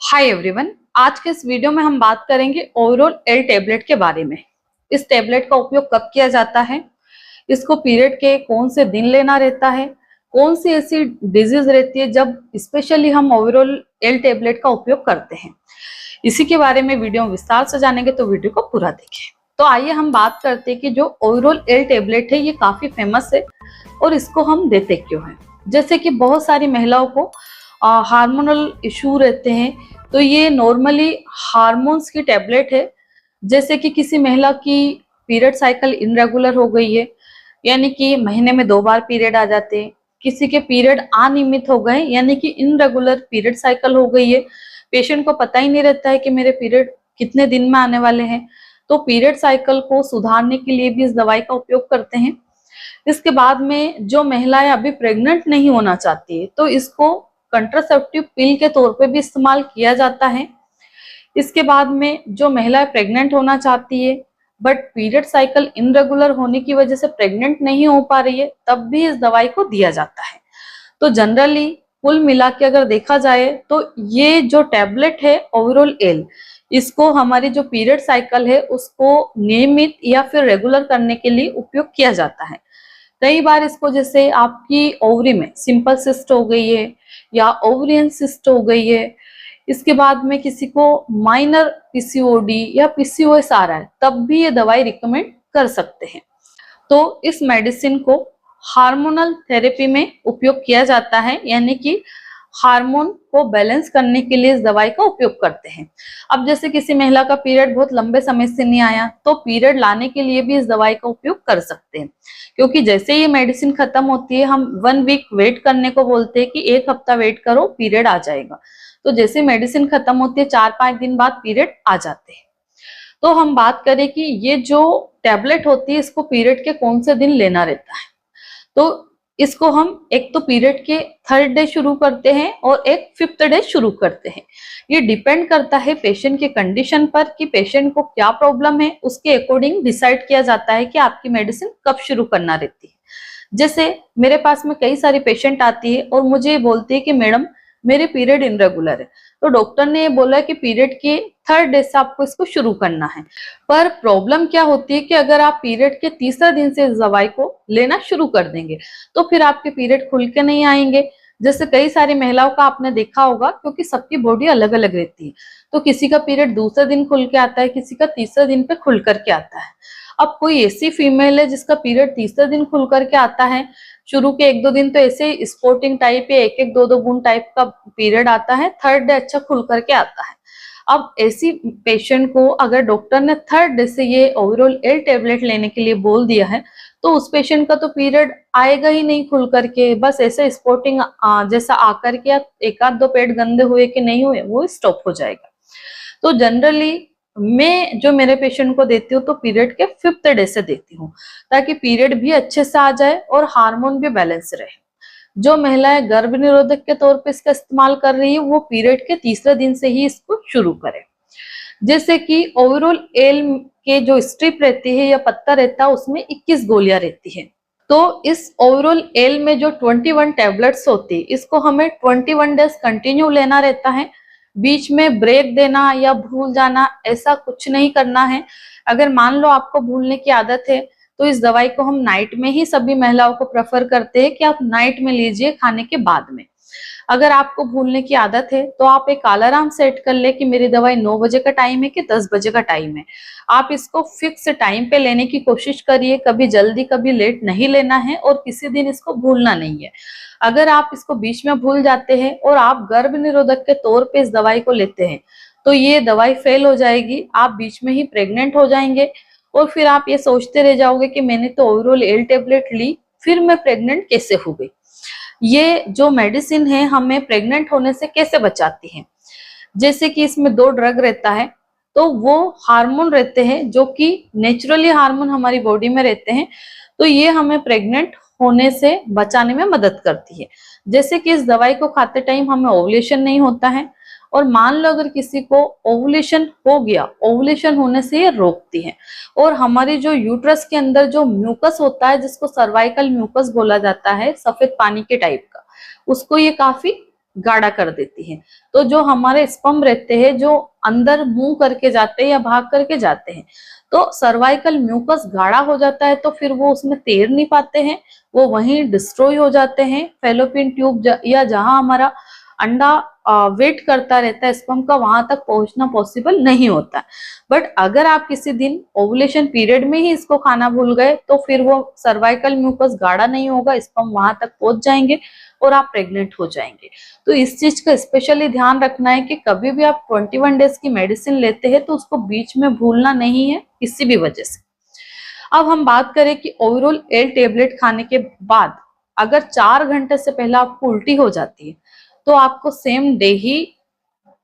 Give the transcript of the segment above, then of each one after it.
Hi everyone, आज के इस वीडियो में हम बात करेंगे ओवरऑल एल टेबलेट के बारे में। इस टेबलेट का उपयोग कब किया जाता है, इसको पीरियड के कौन से दिन लेना रहता है, कौन सी ऐसी डिजीज रहती है जब स्पेशली हम ओवरऑल एल टेबलेट का उपयोग करते हैं। इसी के बारे में वीडियो में विस्तार से जानेंगे, तो वीडियो को पूरा देखें। तो आइए हम बात करते हैं कि जो ओवरऑल एल टेबलेट है ये काफी फेमस है और इसको हम देते क्यों हैं। जैसे कि बहुत सारी महिलाओं को हार्मोनल इशू रहते हैं, तो ये नॉर्मली हार्मोन्स की टेबलेट है। जैसे कि किसी महिला की पीरियड साइकिल इनरेगुलर हो गई है, यानी कि महीने में 2 बार पीरियड आ जाते हैं। किसी के पीरियड अनियमित हो गए, यानी कि इनरेगुलर पीरियड साइकिल हो गई है, पेशेंट को पता ही नहीं रहता है कि मेरे पीरियड कितने दिन में आने वाले हैं। तो पीरियड साइकिल को सुधारने के लिए भी इस दवाई का उपयोग करते हैं। इसके बाद में जो महिलाएं अभी प्रेग्नेंट नहीं होना चाहती है, तो इसको कंट्रासेप्टिव पिल के तौर पे भी इस्तेमाल किया जाता है। इसके बाद में जो महिलाएं प्रेग्नेंट होना चाहती है बट पीरियड साइकिल इनरेगुलर होने की वजह से प्रेग्नेंट नहीं हो पा रही है, तब भी इस दवाई को दिया जाता है। तो जनरली कुल मिला के अगर देखा जाए तो ये जो टैबलेट है ओवरऑल एल, इसको हमारी जो पीरियड साइकिल है उसको नियमित या फिर रेगुलर करने के लिए उपयोग किया जाता है। कई बार इसको जैसे आपकी ओवरी में सिंपल सिस्ट हो गई है या ओवरियन सिस्ट हो गई है, इसके बाद में किसी को माइनर पीसीओडी या पीसीओएस आ रहा है, तब भी ये दवाई रिकमेंड कर सकते हैं। तो इस मेडिसिन को हार्मोनल थेरेपी में उपयोग किया जाता है, यानी कि हार्मोन को बैलेंस करने के लिए इस दवाई का उपयोग करते हैं। अब जैसे किसी महिला का पीरियड बहुत लंबे समय से नहीं आया, तो पीरियड लाने के लिए भी इस दवाई का उपयोग कर सकते हैं। क्योंकि जैसे ये मेडिसिन खत्म होती है, हम 1 वीक वेट करने को बोलते हैं कि 1 हफ्ता वेट करो, पीरियड आ जाएगा। तो जैसे मेडिसिन खत्म होती है 4-5 दिन बाद पीरियड आ जाते हैं। तो हम बात करें कि ये जो टैबलेट होती है इसको पीरियड के कौन से दिन लेना रहता है, तो इसको हम एक तो पीरियड के 3rd डे शुरू करते हैं और एक 5th डे शुरू करते हैं। ये डिपेंड करता है पेशेंट के कंडीशन पर कि पेशेंट को क्या प्रॉब्लम है, उसके अकॉर्डिंग डिसाइड किया जाता है कि आपकी मेडिसिन कब शुरू करना रहती है। जैसे मेरे पास में कई सारी पेशेंट आती है और मुझे ये बोलती है कि मैडम मेरे पीरियड इनरेगुलर है, तो डॉक्टर ने ये बोला कि पीरियड के 3rd डे से आपको इसको शुरू करना है। पर प्रॉब्लम क्या होती है कि अगर आप पीरियड के 3रा दिन से इस दवाई को लेना शुरू कर देंगे तो फिर आपके पीरियड खुल के नहीं आएंगे। जैसे कई सारी महिलाओं का आपने देखा होगा, क्योंकि सबकी बॉडी अलग अलग रहती है, तो किसी का पीरियड दूसरे दिन खुल के आता है, किसी का 3रे दिन पे खुल करके आता है। अब कोई ऐसी फीमेल है जिसका पीरियड 3रे दिन खुल करके आता है, शुरू के 1-2 दिन तो ऐसे स्पोर्टिंग टाइप या 1-1 2-2 बूंद टाइप का पीरियड आता है, 3rd डे अच्छा खुल करके आता है। अब ऐसी पेशेंट को अगर डॉक्टर ने 3rd डे से ये ओवरऑल एल टेबलेट लेने के लिए बोल दिया है, तो उस पेशेंट का तो पीरियड आएगा ही नहीं खुल करके, बस ऐसे स्पोर्टिंग जैसा आकर के, या 1-2 पेट गंदे हुए कि नहीं हुए वो स्टॉप हो जाएगा। तो जनरली मैं जो मेरे पेशेंट को देती हूँ तो पीरियड के 5th डे से देती हूँ, ताकि पीरियड भी अच्छे से आ जाए और हार्मोन भी बैलेंस रहे। जो महिलाएं गर्भ निरोधक के तौर पे इसका इस्तेमाल कर रही है, वो पीरियड के 3रे दिन से ही इसको शुरू करें। जैसे कि ओवरऑल एल के जो स्ट्रिप रहती है या पत्ता रहता है, उसमें 21 गोलियां रहती है। तो इस ओवरऑल एल में जो 21 टैबलेट्स होती है, इसको हमें 21 डेज कंटिन्यू लेना रहता है। बीच में ब्रेक देना या भूल जाना ऐसा कुछ नहीं करना है। अगर मान लो आपको भूलने की आदत है, तो इस दवाई को हम नाइट में ही सभी महिलाओं को प्रेफर करते हैं कि आप नाइट में लीजिए खाने के बाद में। अगर आपको भूलने की आदत है तो आप एक अलार्म सेट कर ले कि मेरी दवाई 9 बजे का टाइम है कि 10 बजे का टाइम है। आप इसको फिक्स टाइम पे लेने की कोशिश करिए, कभी जल्दी कभी लेट नहीं लेना है और किसी दिन इसको भूलना नहीं है। अगर आप इसको बीच में भूल जाते हैं और आप गर्भ निरोधक के तौर पे इस दवाई को लेते हैं, तो ये दवाई फेल हो जाएगी, आप बीच में ही प्रेग्नेंट हो जाएंगे और फिर आप ये सोचते रह जाओगे कि मैंने तो ओवरऑल एल टेबलेट ली, फिर मैं प्रेग्नेंट कैसे हो गई। ये जो मेडिसिन है हमें प्रेग्नेंट होने से कैसे बचाती है। जैसे कि इसमें 2 ड्रग रहता है, तो वो हार्मोन रहते हैं जो कि नेचुरली हार्मोन हमारी बॉडी में रहते हैं, तो ये हमें प्रेग्नेंट होने से बचाने में मदद करती है। जैसे कि इस दवाई को खाते टाइम हमें ओवुलेशन नहीं होता है, और मान लो अगर किसी को ओवुलेशन हो गया, ओवुलेशन होने से ये रोकती है। और हमारी जो यूट्रस के अंदर जो म्यूकस होता है, जिसको सर्वाइकल म्यूकस बोला जाता है, सफेद पानी के टाइप का, उसको ये काफी गाढ़ा कर देती है। तो जो हमारे स्पर्म रहते हैं जो अंदर मूव करके जाते हैं या भाग करके जाते हैं, तो सर्वाइकल म्यूकस गाढ़ा हो जाता है, तो फिर वो उसमें तैर नहीं पाते हैं, वो वहीं डिस्ट्रॉय हो जाते हैं। फेलोपियन ट्यूब या जहां हमारा अंडा वेट करता रहता है स्पर्म का, वहां तक पहुंचना पॉसिबल नहीं होता। बट अगर आप किसी दिन ओवुलेशन पीरियड में ही इसको खाना भूल गए, तो फिर वो सर्वाइकल म्यूकस गाढ़ा नहीं होगा, स्पर्म वहां तक पहुंच जाएंगे और आप प्रेग्नेंट हो जाएंगे। तो इस चीज का स्पेशली ध्यान रखना है कि कभी भी आप 21 डेज की मेडिसिन लेते हैं तो उसको बीच में भूलना नहीं है किसी भी वजह से। अब हम बात करें कि ओवरऑल एल टेबलेट खाने के बाद अगर 4 घंटे से पहले आपको उल्टी हो जाती है, तो आपको सेम डे ही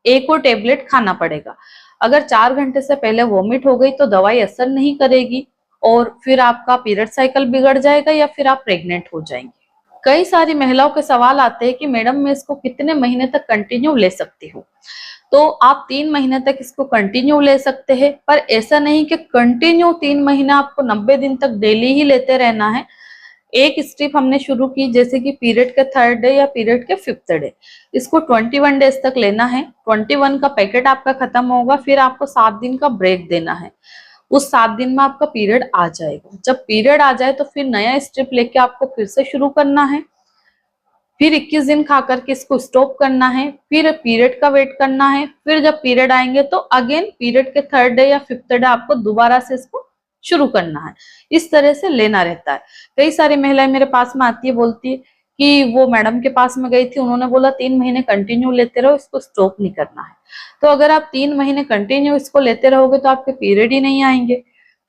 एक और टेबलेट खाना पड़ेगा। अगर 4 घंटे से पहले वॉमिट हो गई तो दवाई असर नहीं करेगी और फिर आपका पीरियड साइकिल बिगड़ जाएगा या फिर आप प्रेग्नेंट हो जाएंगे। कई सारी महिलाओं के सवाल आते हैं कि मैडम मैं इसको कितने महीने तक कंटिन्यू ले सकती हूँ। तो आप 3 महीने तक इसको कंटिन्यू ले सकते हैं, पर ऐसा नहीं कि कंटिन्यू 3 महीना आपको 90 दिन तक डेली ही लेते रहना है। एक स्ट्रिप हमने शुरू की, जैसे कि पीरियड के 3rd डे या पीरियड के 5th डे, इसको 21 डेज तक लेना है। 21 का पैकेट आपका खत्म होगा, फिर आपको 7 दिन का ब्रेक देना है। उस 7 दिन में आपका पीरियड आ जाएगा। जब पीरियड आ जाए तो फिर नया स्ट्रिप लेके आपको फिर से शुरू करना है, फिर 21 दिन खा करके इसको स्टॉप करना है, फिर पीरियड का वेट करना है, फिर जब पीरियड आएंगे तो अगेन पीरियड के 3rd डे या 5th डे आपको दोबारा से इसको शुरू करना है। इस तरह से लेना रहता है। कई सारी महिलाएं मेरे पास में आती है, बोलती है कि वो मैडम के पास में गई थी, उन्होंने बोला 3 महीने कंटिन्यू लेते रहो, इसको स्टॉप नहीं करना है। तो अगर आप 3 महीने कंटिन्यू इसको लेते रहोगे तो आपके पीरियड ही नहीं आएंगे।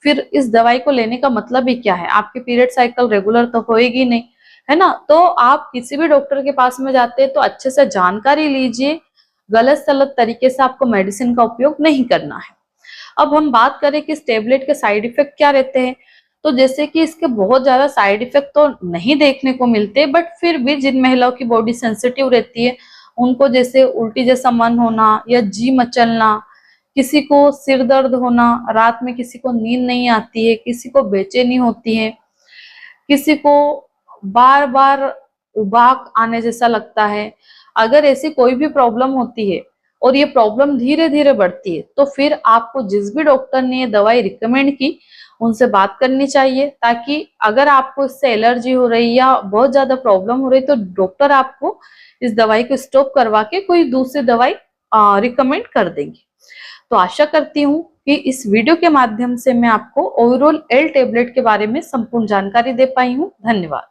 फिर इस दवाई को लेने का मतलब ही क्या है? आपके पीरियड साइकिल रेगुलर तो होएगी नहीं, है ना। तो आप किसी भी डॉक्टर के पास में जाते हैं तो अच्छे से जानकारी लीजिए, गलत सलत तरीके से आपको मेडिसिन का उपयोग नहीं करना है। अब हम बात करें कि इस टेबलेट के साइड इफेक्ट क्या रहते हैं, तो जैसे कि इसके बहुत ज्यादा साइड इफेक्ट तो नहीं देखने को मिलते, बट फिर भी जिन महिलाओं की बॉडी सेंसिटिव रहती है, उनको जैसे उल्टी जैसा मन होना या जी मचलना, किसी को सिर दर्द होना, रात में किसी को नींद नहीं आती है, किसी को बेचैनी होती है, किसी को बार बार उबाक आने जैसा लगता है। अगर ऐसी कोई भी प्रॉब्लम होती है और ये प्रॉब्लम धीरे धीरे बढ़ती है, तो फिर आपको जिस भी डॉक्टर ने ये दवाई रिकमेंड की उनसे बात करनी चाहिए, ताकि अगर आपको इससे एलर्जी हो रही या बहुत ज्यादा प्रॉब्लम हो रही तो डॉक्टर आपको इस दवाई को स्टॉप करवा के कोई दूसरी दवाई रिकमेंड कर देंगे। तो आशा करती हूँ कि इस वीडियो के माध्यम से मैं आपको ओवरऑल एल टेबलेट के बारे में संपूर्ण जानकारी दे पाई हूँ। धन्यवाद।